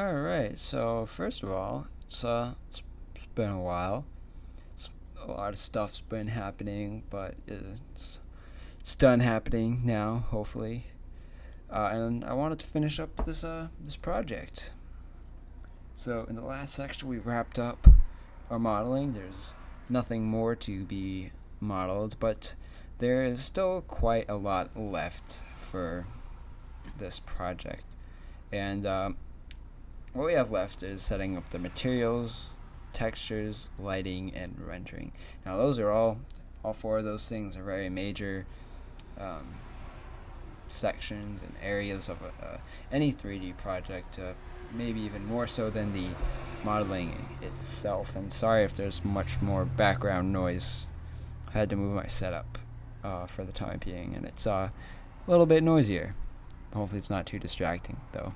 Alright, so first of all, it's been a while. A lot of stuff's been happening, but it's done happening now, hopefully. And I wanted to finish up this project. So in the last section, we wrapped up our modeling. There's nothing more to be modeled, but there is still quite a lot left for this project. And what we have left is setting up the materials, textures, lighting, and rendering. Now those are all four of those things are very major sections and areas of any 3D project, maybe even more so than the modeling itself. And sorry if there's much more background noise. I had to move my setup for the time being, and it's a little bit noisier. Hopefully it's not too distracting though.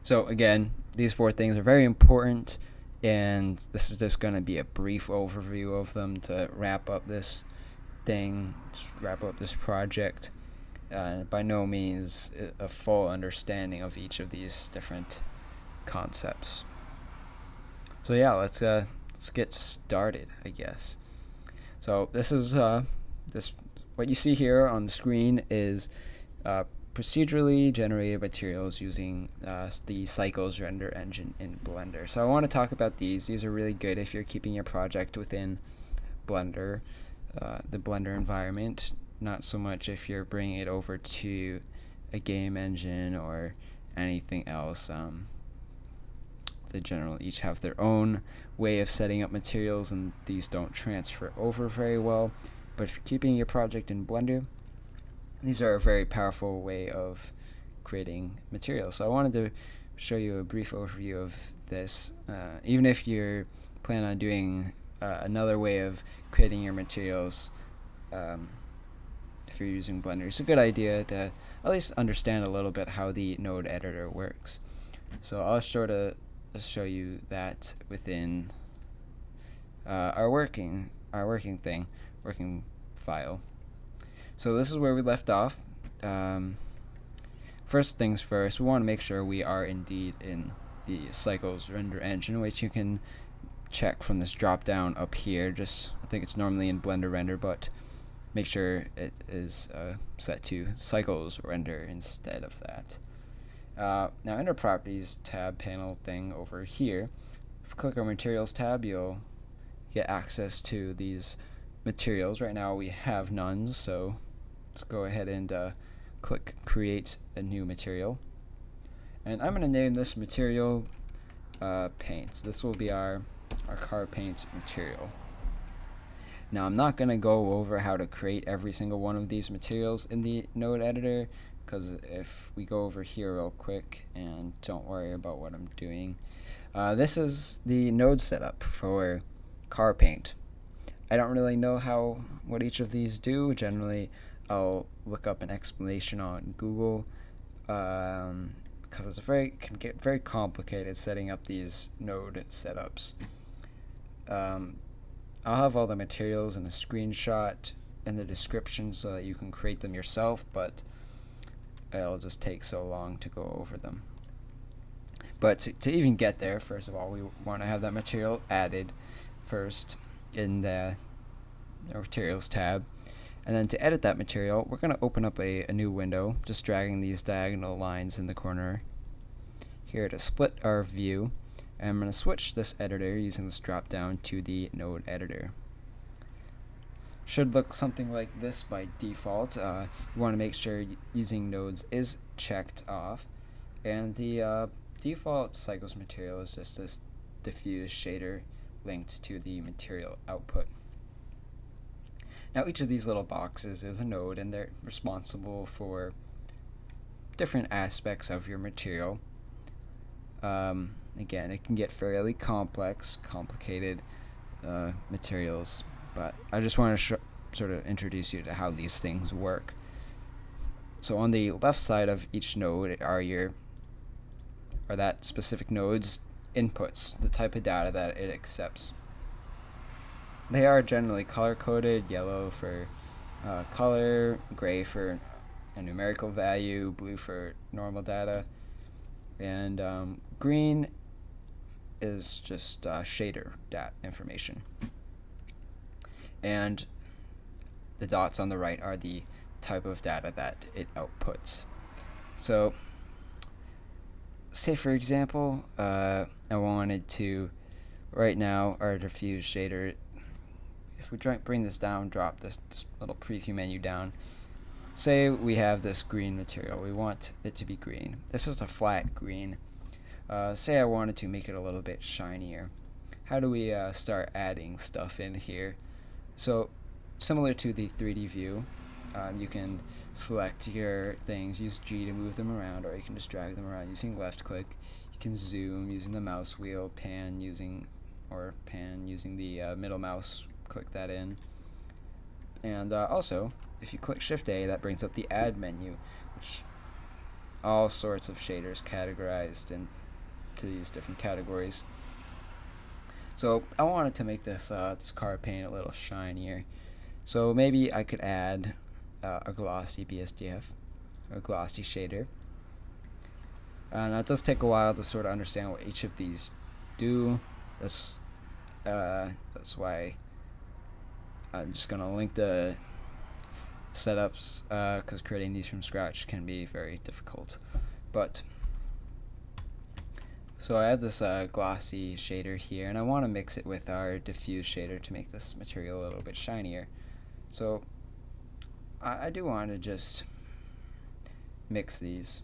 So again, these four things are very important, and this is just going to be a brief overview of them to wrap up this project. By no means a full understanding of each of these different concepts. So yeah, let's get started, I guess. So this is what you see here on the screen is procedurally generated materials using the Cycles render engine in Blender. So I want to talk about these. These are really good if you're keeping your project within Blender, the Blender environment. Not so much if you're bringing it over to a game engine or anything else. They generally each have their own way of setting up materials, and these don't transfer over very well. But if you're keeping your project in Blender, these are a very powerful way of creating materials. So I wanted to show you a brief overview of this. Even if you're planning on doing another way of creating your materials, if you're using Blender, it's a good idea to at least understand a little bit how the node editor works. So I'll show you that within our working file. So this is where we left off. First things first, we want to make sure we are indeed in the Cycles render engine, which you can check from this drop down up here. I think it's normally in Blender render, but make sure it is set to Cycles render instead of that. Now in our properties tab panel thing over here, if you click our materials tab, you'll get access to these materials. Right now we have none, so let's go ahead and click create a new material, and I'm going to name this material paint. This will be our car paint material. Now I'm not going to go over how to create every single one of these materials in the node editor, because if we go over here real quick, and don't worry about what I'm doing, this is the node setup for car paint. I don't really know what each of these do. Generally, I'll look up an explanation on Google, because it can get very complicated setting up these node setups. I'll have all the materials in a screenshot in the description so that you can create them yourself, but it'll just take so long to go over them. But to even get there, first of all, we want to have that material added first in the materials tab, and then to edit that material, we're going to open up a new window, just dragging these diagonal lines in the corner here to split our view, and I'm going to switch this editor using this drop down to the node editor. Should look something like this by default. You want to make sure using nodes is checked off, and the default Cycles material is just this diffuse shader linked to the material output. Now each of these little boxes is a node, and they're responsible for different aspects of your material. Again, it can get fairly complicated materials, but I just want to sort of introduce you to how these things work. So on the left side of each node are that specific node's inputs, the type of data that it accepts. They are generally color-coded: yellow for color, gray for a numerical value, blue for normal data. and green is just shader data information, and the dots on the right are the type of data that it outputs. So say for example I wanted to, right now our diffuse shader, if we bring this down, drop this little preview menu down, say we have this green material, we want it to be green. This is a flat green. Say I wanted to make it a little bit shinier. How do we start adding stuff in here? So similar to the 3D view, you can select your things, use G to move them around, or you can just drag them around using left click. You can zoom using the mouse wheel, pan using the middle mouse, click that in. And also, if you click Shift A, that brings up the Add menu, which all sorts of shaders categorized into these different categories. So I wanted to make this this car paint a little shinier. So maybe I could add a Glossy Psdf, a glossy shader. Now it does take a while to sort of understand what each of these do. That's why I'm just gonna link the setups, because creating these from scratch can be very difficult. But so I have this glossy shader here, and I want to mix it with our diffuse shader to make this material a little bit shinier. So I do want to just mix these.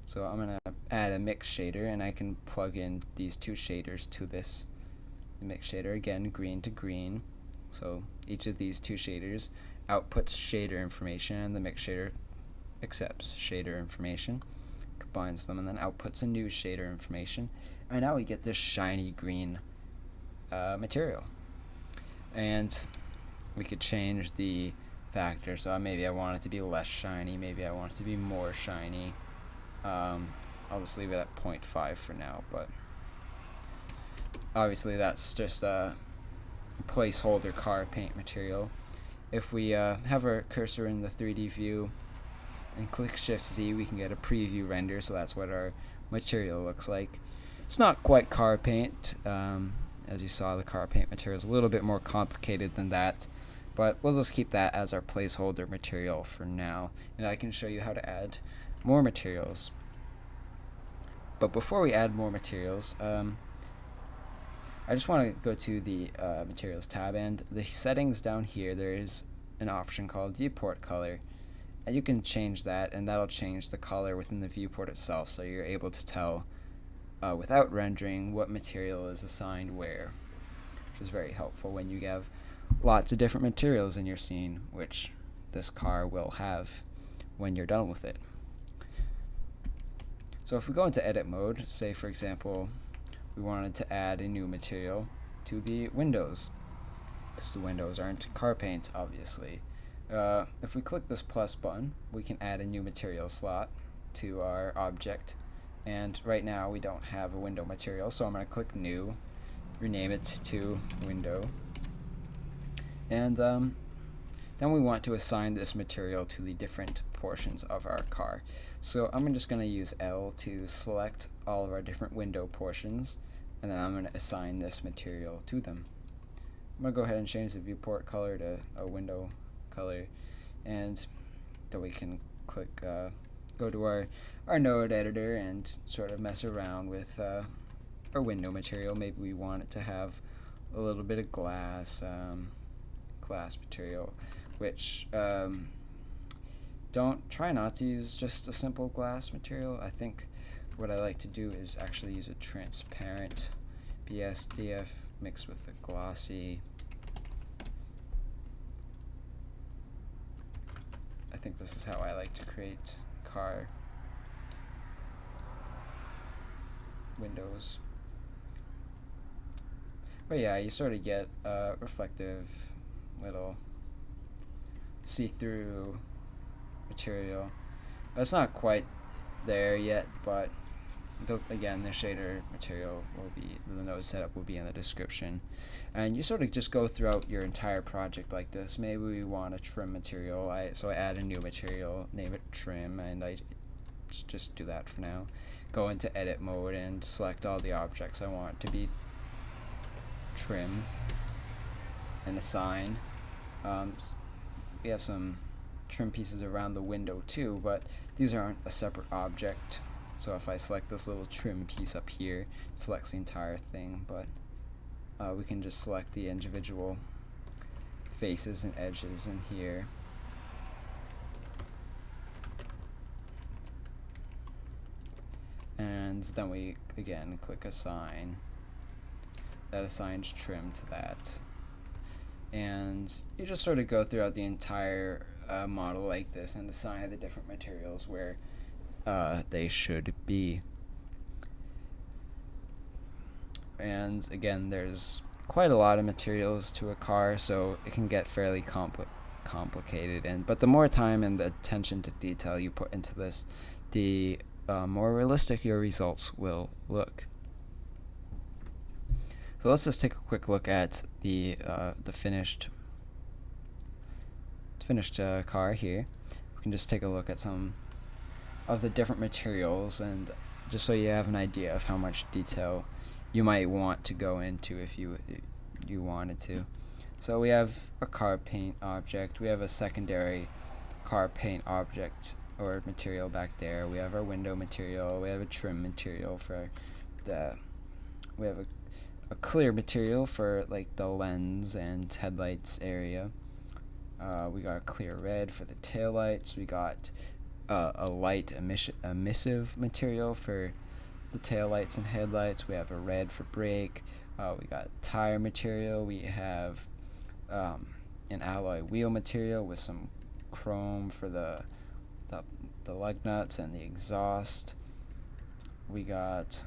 So I'm going to add a mix shader, and I can plug in these two shaders to this mix shader, again green to green. So each of these two shaders outputs shader information, and the mix shader accepts shader information, combines them, and then outputs a new shader information. And now we get this shiny green material. And we could change the factor. So maybe I want it to be less shiny, maybe I want it to be more shiny. I'll just leave it at 0.5 for now, but obviously that's just a placeholder car paint material. If we have our cursor in the 3D view and click Shift Z, we can get a preview render, so that's what our material looks like. It's not quite car paint. As you saw, the car paint material is a little bit more complicated than that, but we'll just keep that as our placeholder material for now, and I can show you how to add more materials. But before we add more materials, I just want to go to the materials tab, and the settings down here, there is an option called viewport color, and you can change that, and that'll change the color within the viewport itself, so you're able to tell without rendering what material is assigned where, which is very helpful when you have lots of different materials in your scene, which this car will have when you're done with it. So if we go into edit mode, say for example we wanted to add a new material to the windows, because the windows aren't car paint obviously. If we click this plus button, we can add a new material slot to our object, and right now we don't have a window material, so I'm going to click new, rename it to window, and then we want to assign this material to the different portions of our car. So I'm just going to use L to select all of our different window portions, and then I'm going to assign this material to them. I'm going to go ahead and change the viewport color to a window color, and then we can click go to our node editor and sort of mess around with our window material. Maybe we want it to have a little bit of glass material, which try not to use just a simple glass material. I think what I like to do is actually use a transparent Psdf mixed with a glossy. I think this is how I like to create car windows. But yeah, you sort of get a reflective little see-through material. It's not quite there yet, but again, the shader material will be, the node setup will be in the description. And you sort of just go throughout your entire project like this. Maybe we want a trim material, so I add a new material, name it trim, and I just do that for now. go into edit mode and select all the objects I want to be trim and assign. We have some trim pieces around the window too, but these aren't a separate object. So if I select this little trim piece up here, it selects the entire thing, but we can just select the individual faces and edges in here. And then we again click assign. That assigns trim to that. And you just sort of go throughout the entire model like this and assign the different materials where they should be. And again, there's quite a lot of materials to a car, so it can get fairly complicated. But the more time and attention to detail you put into this, the more realistic your results will look. So let's just take a quick look at the finished car here. We can just take a look at some of the different materials, and just so you have an idea of how much detail you might want to go into if you wanted to. So we have a car paint object. We have a secondary car paint object or material back there. We have our window material. We have a trim material for the. We have a clear material for like the lens and headlights area. We got a clear red for the taillights. We got a light emissive material for the taillights and headlights. We have a red for brake. We got tire material. We have an alloy wheel material with some chrome for the lug nuts and the exhaust. We got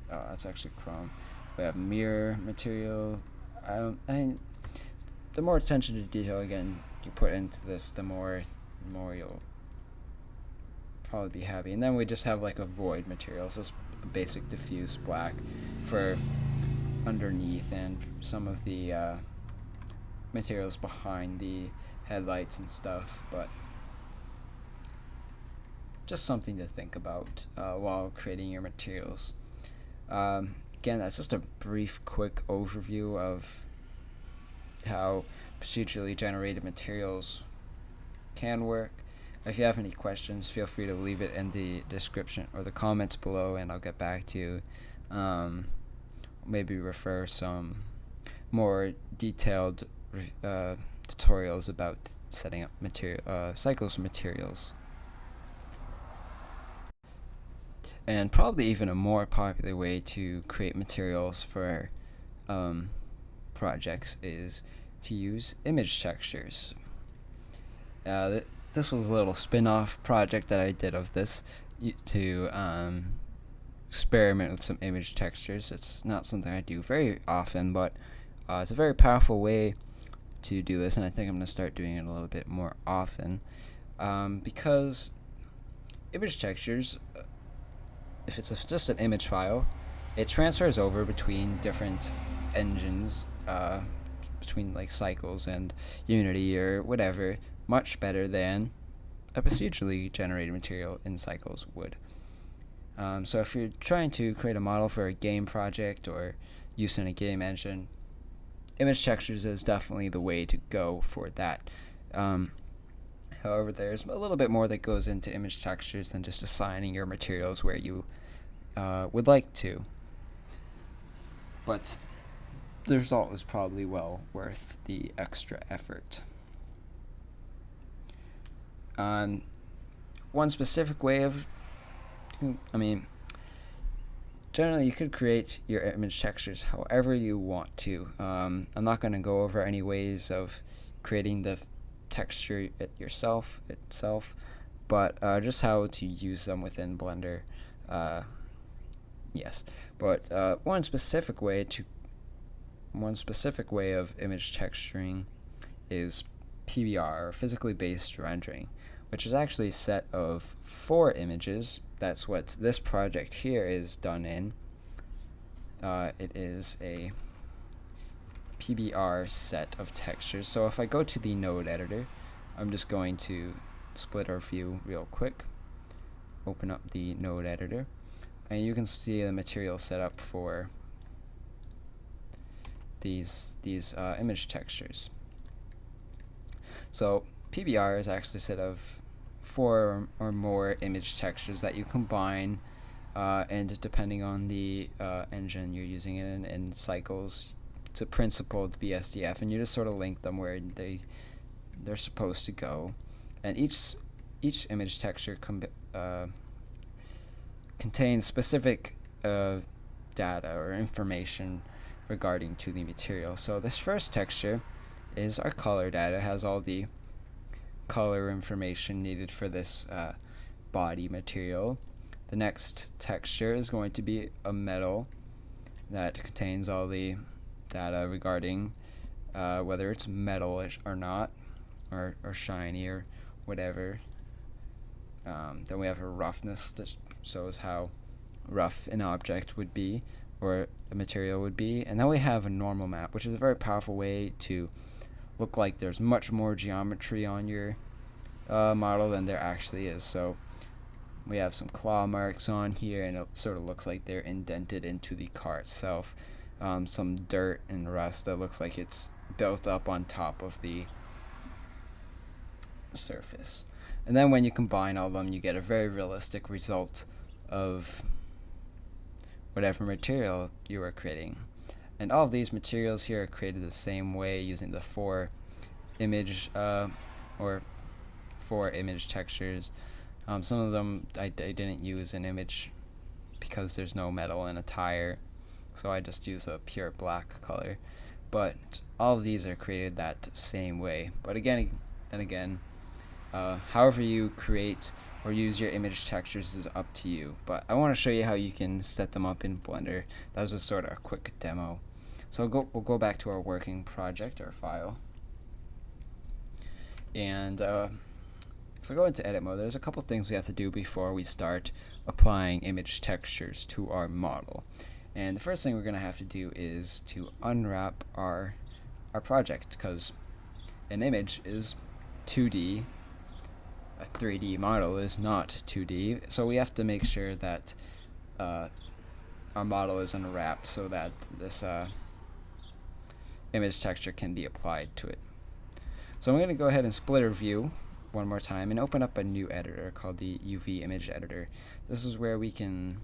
that's actually chrome. We have mirror material. The more attention to detail again you put into this, the more you'll probably be happy. And then we just have like a void material, so it's a basic diffuse black for underneath and some of the materials behind the headlights and stuff, but just something to think about while creating your materials. Again, that's just a brief, quick overview of how procedurally generated materials can work. If you have any questions, feel free to leave it in the description or the comments below, and I'll get back to you. Maybe refer some more detailed tutorials about setting up cycles for materials. And probably even a more popular way to create materials for projects is to use image textures. This was a little spin-off project that I did of this to experiment with some image textures. It's not something I do very often, but it's a very powerful way to do this, and I think I'm going to start doing it a little bit more often because image textures, if it's just an image file, it transfers over between different engines, between like Cycles and Unity or whatever, much better than a procedurally generated material in Cycles would. So if you're trying to create a model for a game project or use in a game engine, image textures is definitely the way to go for that. However, there's a little bit more that goes into image textures than just assigning your materials where you would like to. But the result was probably well worth the extra effort. One specific way of, generally you could create your image textures however you want to. I'm not going to go over any ways of creating the texture itself, but just how to use them within Blender. Yes, but one specific way of image texturing is PBR, or physically based rendering, which is actually a set of 4 images. That's what this project here is done in. It is a PBR set of textures. So if I go to the node editor, I'm just going to split our view real quick. Open up the node editor. and you can see the material set up for these image textures. So PBR is actually a set of 4 or more image textures that you combine, and depending on the engine you're using it in cycles, it's a principled Psdf, and you just sort of link them where they're supposed to go. And each image texture contains specific data or information regarding to the material. So this first texture is our color data. It has all the color information needed for this body material. The next texture is going to be a metal that contains all the data regarding whether it's metal or not, or shiny or whatever. Then we have a roughness that shows how rough an object would be, or a material would be. And then we have a normal map, which is a very powerful way to look like there's much more geometry on your model than there actually is. So we have some claw marks on here, and it sort of looks like they're indented into the car itself. Some dirt and rust that looks like it's built up on top of the surface. And then when you combine all of them, you get a very realistic result of whatever material you are creating. And all of these materials here are created the same way using the 4 image textures. Some of them I didn't use an image because there's no metal in a tire, so I just use a pure black color. But all of these are created that same way. But again, however you create or use your image textures is up to you. But I want to show you how you can set them up in Blender. That was just sort of a quick demo. So we'll go back to our working project, our file. And if we go into edit mode, there's a couple things we have to do before we start applying image textures to our model. And the first thing we're going to have to do is to unwrap our project, because an image is 2D, a 3D model is not 2D, so we have to make sure that our model is unwrapped so that this image texture can be applied to it. So I'm going to go ahead and split our view one more time and open up a new editor called the UV Image Editor. This is where we can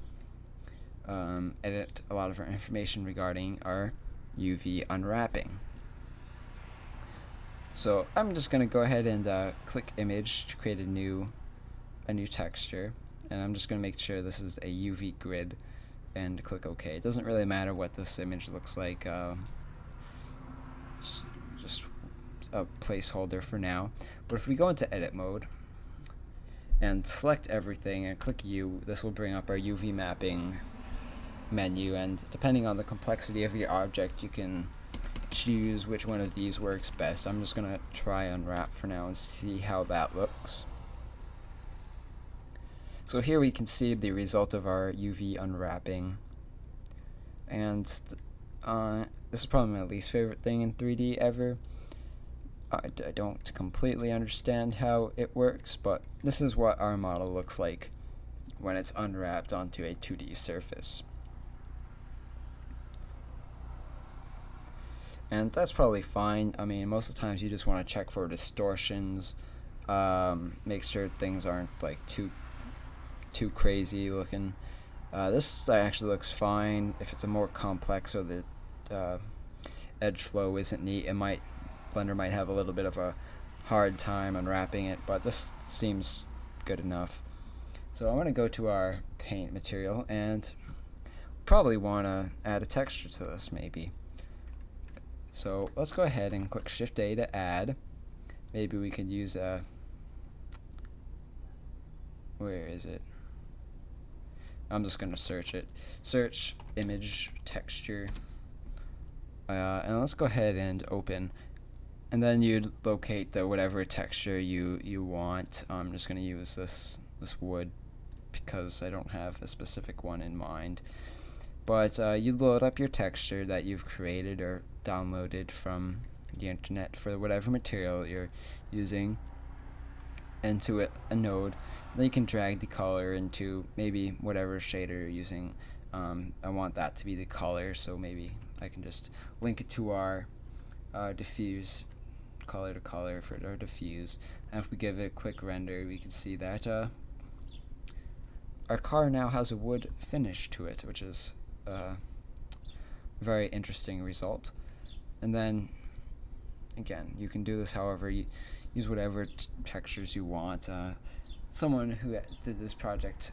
edit a lot of our information regarding our UV unwrapping. So I'm just going to go ahead and click Image to create a new texture, and I'm just going to make sure this is a UV grid and click OK. It doesn't really matter what this image looks like, just a placeholder for now. But if we go into edit mode and select everything and click U, this will bring up our UV mapping menu, and depending on the complexity of your object, you can choose which one of these works best. I'm just going to try unwrap for now and see how that looks. So here we can see the result of our UV unwrapping, and this is probably my least favorite thing in 3D ever. I don't completely understand how it works, but this is what our model looks like when it's unwrapped onto a 2D surface. And that's probably fine. I mean, most of the times you just want to check for distortions, make sure things aren't like too crazy looking. This actually looks fine. If it's a more complex or the edge flow isn't neat, Blender might have a little bit of a hard time unwrapping it, but this seems good enough. So I'm going to go to our paint material and probably want to add a texture to this maybe. So let's go ahead and click Shift A to add. Maybe we could use a, where is it? I'm just going to search it. Search image texture. And let's go ahead and open. And then you'd locate the whatever texture you want. I'm just going to use this wood because I don't have a specific one in mind. But you load up your texture that you've created or downloaded from the internet for whatever material you're using into a node. Then you can drag the color into maybe whatever shader you're using. I want that to be the color, so maybe I can just link it to our diffuse, color to color for our diffuse. And if we give it a quick render, we can see that our car now has a wood finish to it, which is a very interesting result. And then again, you can do this however you use whatever textures you want. Someone who did this project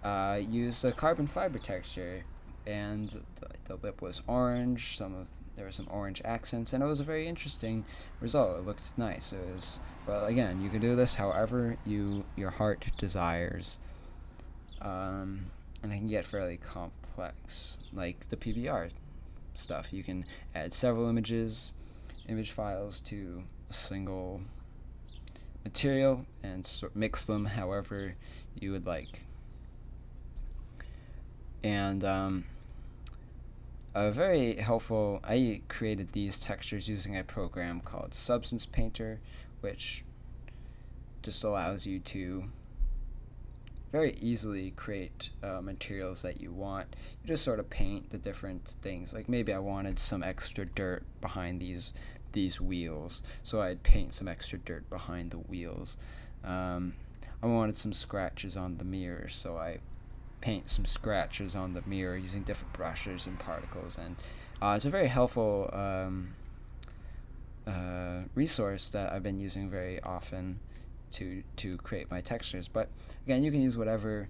used a carbon fiber texture, and the lip was orange. There were some orange accents, and it was a very interesting result. It looked nice. But again, you can do this however your heart desires, and it can get fairly complex, like the PBR stuff. You can add several image files to a single material and mix them however you would like. And a very helpful, I created these textures using a program called Substance Painter, which just allows you to very easily create materials that you want. You just sort of paint the different things. Like maybe I wanted some extra dirt behind these wheels, so I'd paint some extra dirt behind the wheels. I wanted some scratches on the mirror, so I paint some scratches on the mirror using different brushes and particles. And it's a very helpful resource that I've been using very often to create my textures. But again, you can use whatever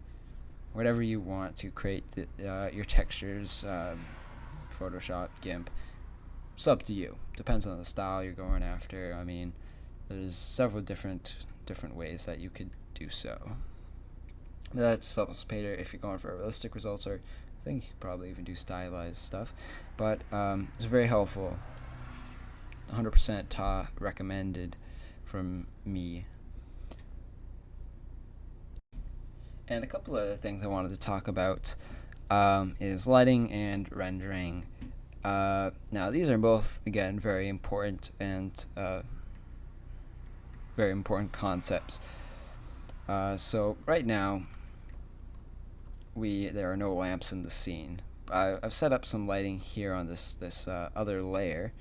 you want to create your textures. Photoshop, GIMP, it's up to you. Depends on the style you're going after. I mean, there's several different ways that you could do so. That's Substance Painter if you're going for realistic results, or I think you could probably even do stylized stuff. But it's very helpful. 100% recommended from me. And a couple other things I wanted to talk about is lighting and rendering. Now these are both, again, very important and very important concepts. So right now, there are no lamps in the scene. I've set up some lighting here on this other layer,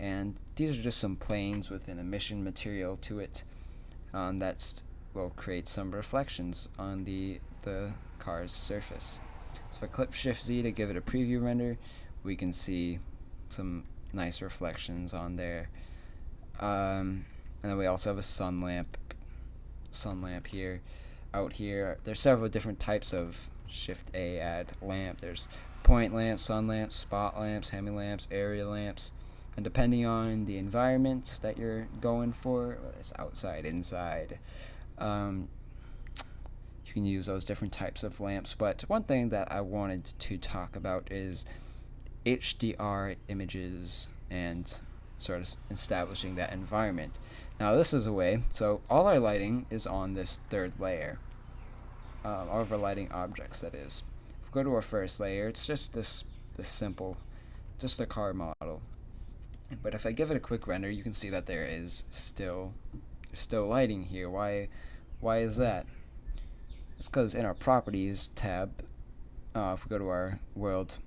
and these are just some planes with an emission material to it that will create some reflections on the car's surface. So if I click Shift Z to give it a preview render, we can see some nice reflections on there. And then we also have a sun lamp here. Out here, there's several different types of Shift A add lamp. There's point lamps, sun lamps, spot lamps, hemi lamps, area lamps, and depending on the environment that you're going for, whether it's outside, inside, you can use those different types of lamps. But one thing that I wanted to talk about is Hdr Images and sort of establishing that environment. Now this is a way, so all our lighting is on this third layer, all of our lighting objects, that is. If we go to our first layer, it's just this simple, just a car model. But if I give it a quick render, you can see that there is still lighting here. Why is that? It's because in our properties tab, if we go to our world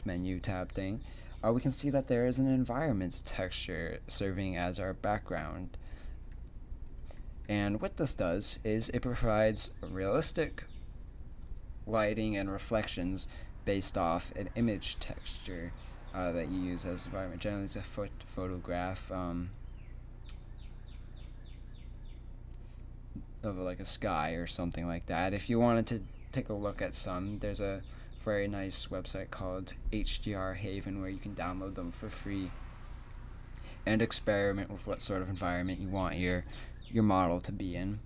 menu tab thing, we can see that there is an environment texture serving as our background. And what this does is it provides realistic lighting and reflections based off an image texture that you use as environment. Generally, it's a photograph of like a sky or something like that. If you wanted to take a look at some, there's a very nice website called HDR Haven where you can download them for free and experiment with what sort of environment you want your model to be in.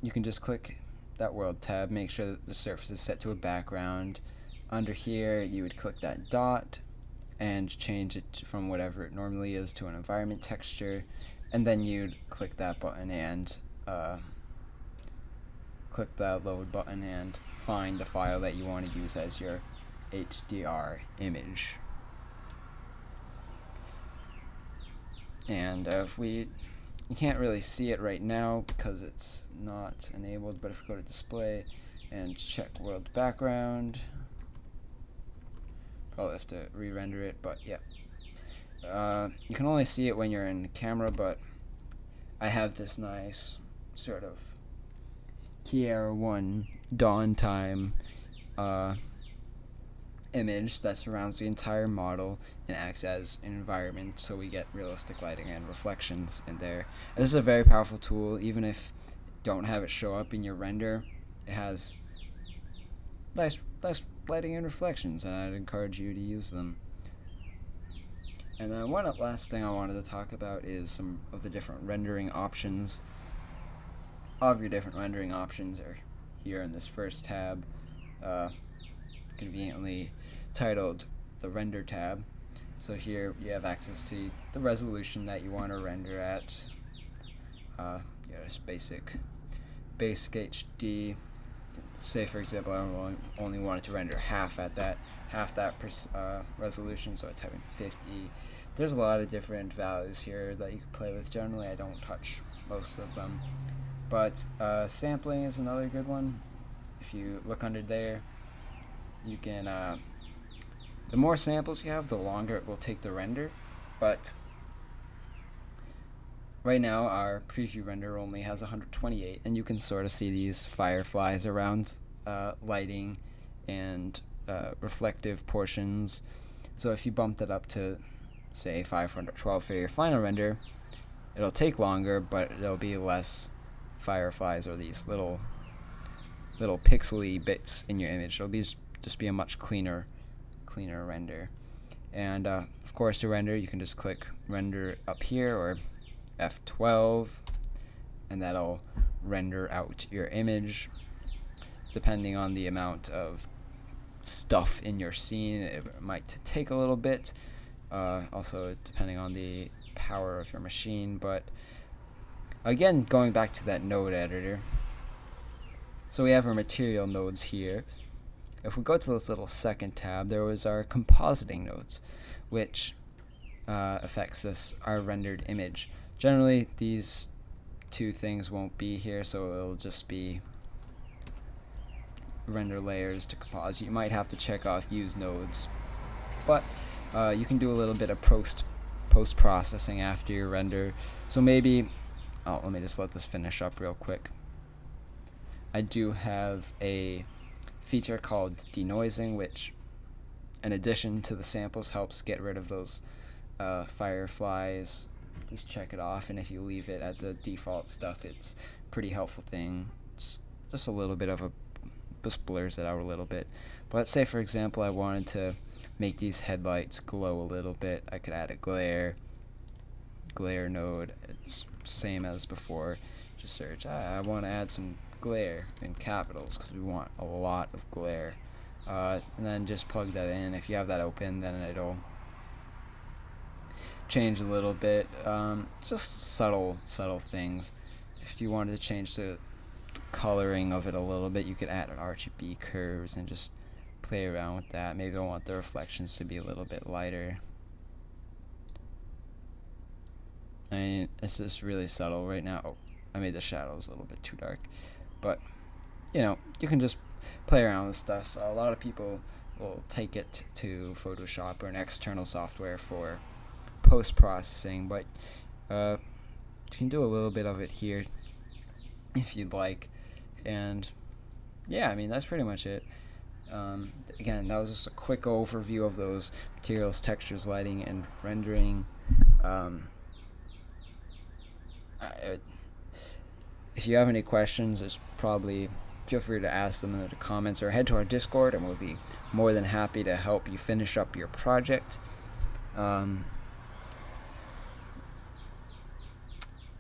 You can just click that world tab, make sure that the surface is set to a background. Under here, you would click that dot and change it from whatever it normally is to an environment texture, and then you'd click that button and click that load button and find the file that you want to use as your HDR image. And if we you can't really see it right now because it's not enabled, but if we go to display and check world background, probably have to re-render it, but yeah. You can only see it when you're in camera, but I have this nice sort of Hdr 1 dawn time image that surrounds the entire model and acts as an environment, so we get realistic lighting and reflections in there. And this is a very powerful tool. Even if you don't have it show up in your render, it has nice lighting and reflections, and I'd encourage you to use them. And then one last thing I wanted to talk about is some of the different rendering options. All of your different rendering options are here in this first tab, conveniently titled the Render tab. So here you have access to the resolution that you want to render at. Just basic HD. Say for example I only wanted to render half that resolution, so I type in 50. There's a lot of different values here that you can play with. Generally I don't touch most of them, but sampling is another good one. If you look under there, you can the more samples you have, the longer it will take to render, but right now our preview render only has 128, and you can sort of see these fireflies around lighting and reflective portions. So if you bump that up to say 512 for your final render, it'll take longer, but it'll be less fireflies or these little pixely bits in your image. It'll be just be a much cleaner render. And of course, to render, you can just click render up here or F12, and that'll render out your image. Depending on the amount of stuff in your scene, it might take a little bit. Also depending on the power of your machine, but again, going back to that node editor, so we have our material nodes here. If we go to this little second tab, there was our compositing nodes, which affects our rendered image. Generally these two things won't be here, so it'll just be render layers to composite. You might have to check off use nodes, but you can do a little bit of post processing after your render. So maybe let me just let this finish up real quick. I do have a feature called Denoising, which in addition to the samples helps get rid of those fireflies. Just check it off, and if you leave it at the default stuff, it's a pretty helpful thing. It's just a little bit of just blurs it out a little bit. But say for example I wanted to make these headlights glow a little bit, I could add a glare node. It's same as before. Just search I want to add some glare in capitals because we want a lot of glare, and then just plug that in. If you have that open, then it'll change a little bit. Just subtle things. If you wanted to change the coloring of it a little bit, you could add an RGB curves and just play around with that. Maybe I want the reflections to be a little bit lighter. I mean, it's just really subtle right now. Oh, I made the shadows a little bit too dark, but you can just play around with stuff. A lot of people will take it to Photoshop or an external software for post-processing, but you can do a little bit of it here if you'd like. And yeah, I mean, that's pretty much it. Again, that was just a quick overview of those materials, textures, lighting, and rendering. If you have any questions, feel free to ask them in the comments, or head to our Discord and we'll be more than happy to help you finish up your project.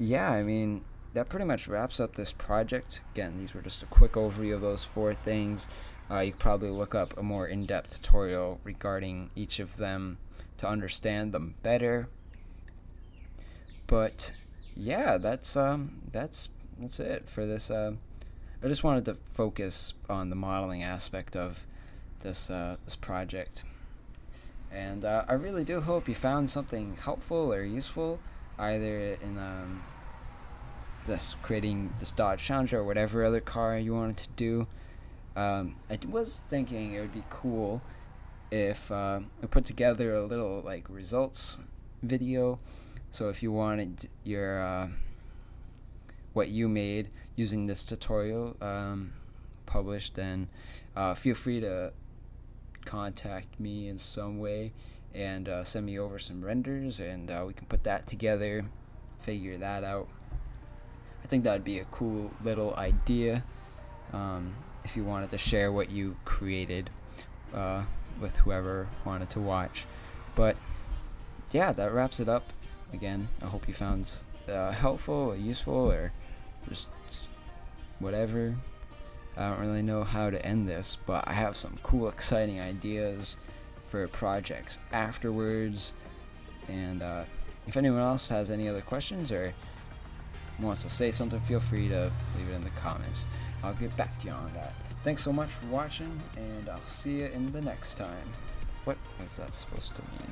Yeah, I mean, that pretty much wraps up this project. Again, these were just a quick overview of those 4 things. You could probably look up a more in-depth tutorial regarding each of them to understand them better. But yeah, that's it for this. I just wanted to focus on the modeling aspect of this project, and I really do hope you found something helpful or useful, either in this creating this Dodge Challenger or whatever other car you wanted to do. I was thinking it would be cool if we put together a little like results video. So if you wanted your what you made using this tutorial published, then feel free to contact me in some way and send me over some renders, and we can put that together, figure that out. I think that would be a cool little idea if you wanted to share what you created with whoever wanted to watch. But yeah, that wraps it up. Again, I hope you found helpful or useful or just whatever. I don't really know how to end this, but I have some cool, exciting ideas for projects afterwards. And if anyone else has any other questions or wants to say something, feel free to leave it in the comments. I'll get back to you on that. Thanks so much for watching, and I'll see you in the next time. What is that supposed to mean?